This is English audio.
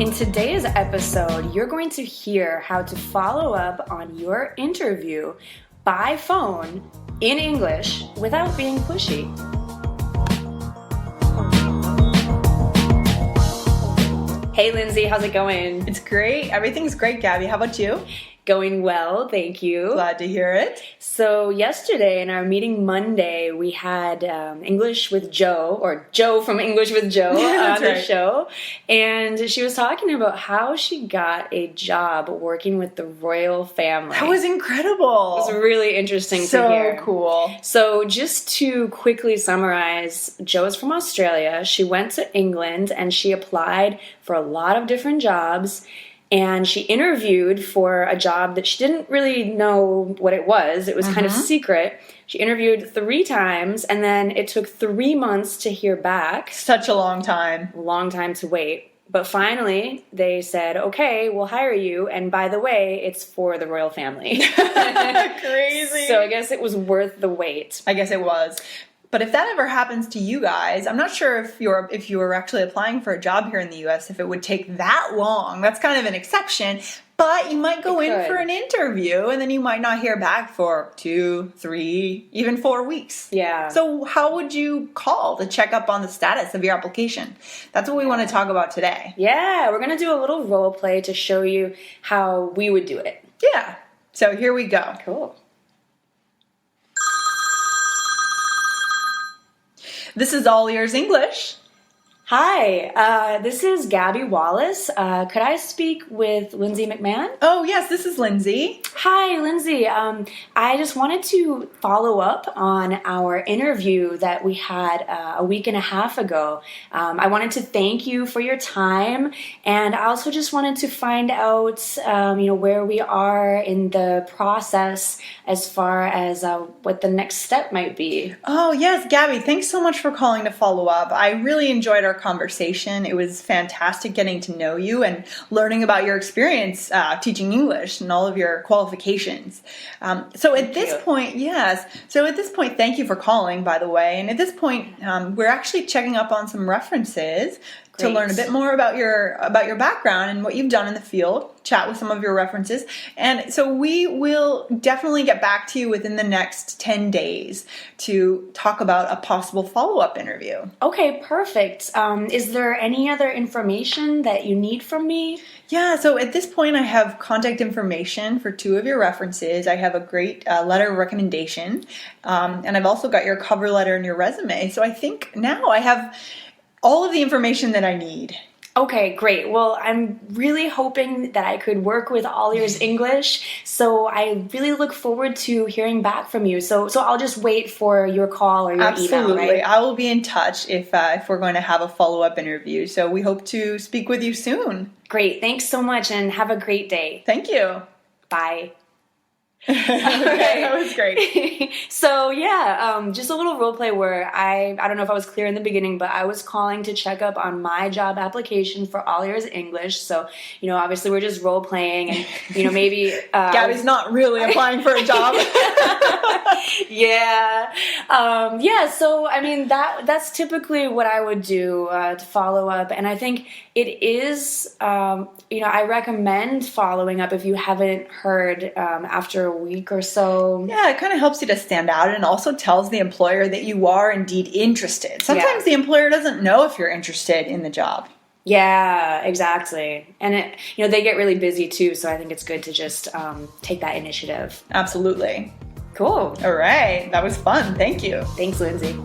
In today's episode, you're going to hear how to follow up on your interview by phone in English without being pushy. Hey Lindsay, how's it going? It's great. Everything's great, Gabby. How about you? Going well, thank you. Glad to hear it. So yesterday in our meeting Monday, we had English with Joe, or Joe from English with Joe on the show. And she was talking about how she got a job working with the royal family. That was incredible. It was really interesting to hear. So cool. So just to quickly summarize, Joe's from Australia. She went to England and she applied for a lot of different jobs. And she interviewed for a job that she didn't really know what it was. It was kind of secret. She interviewed 3 times, and then it took 3 months to hear back. Such a long time. Long time to wait. But finally, they said, okay, we'll hire you. And by the way, it's for the royal family. Crazy. So I guess it was worth the wait. I guess it was. But if that ever happens to you guys, I'm not sure if you were actually applying for a job here in the US, if it would take that long. That's kind of an exception. But you might go in for an interview and then you might not hear back for 2, 3, even 4 weeks. Yeah. So how would you call to check up on the status of your application? That's what we want to talk about today. Yeah, we're going to do a little role play to show you how we would do it. Yeah. So here we go. Cool. This is All Ears English. Hi, this is Gabby Wallace. Could I speak with Lindsay McMahon? Oh, yes, this is Lindsay. Hi, Lindsay. I just wanted to follow up on our interview that we had a week and a half ago. I wanted to thank you for your time, and I also just wanted to find out, where we are in the process as far as what the next step might be. Oh, yes, Gabby, thanks so much for calling to follow up. I really enjoyed our conversation. It was fantastic getting to know you and learning about your experience teaching English and all of your qualifications. So at this point, thank you for calling, by the way. And at this point, we're actually checking up on some references to learn a bit more about your background and what you've done in the field, chat with some of your references. And so we will definitely get back to you within the next 10 days to talk about a possible follow-up interview. Okay, perfect. Is there any other information that you need from me? Yeah, so at this point I have contact information for 2 of your references. I have a great letter of recommendation, and I've also got your cover letter and your resume. So I think now I have all of the information that I need. Okay, great. Well, I'm really hoping that I could work with All Ears English, so I really look forward to hearing back from you. So I'll just wait for your call or your email, right? I will be in touch if we're going to have a follow-up interview. So we hope to speak with you soon. Great. Thanks so much, and have a great day. Thank you. Bye. Okay, that was great. So yeah, just a little role play where I don't know if I was clear in the beginning, but I was calling to check up on my job application for All Ears English. So, obviously we're just role playing and, maybe... Gabby's not really applying for a job. Yeah. So, I mean, that's typically what I would do to follow up. And I think it is, I recommend following up if you haven't heard after a week or so. Yeah, it kind of helps you to stand out and also tells the employer that you are indeed interested. Sometimes the employer doesn't know if you're interested in the job. Yeah, exactly. And they get really busy too, so I think it's good to just take that initiative. Absolutely. Cool. All right. That was fun. Thank you. Thanks, Lindsay.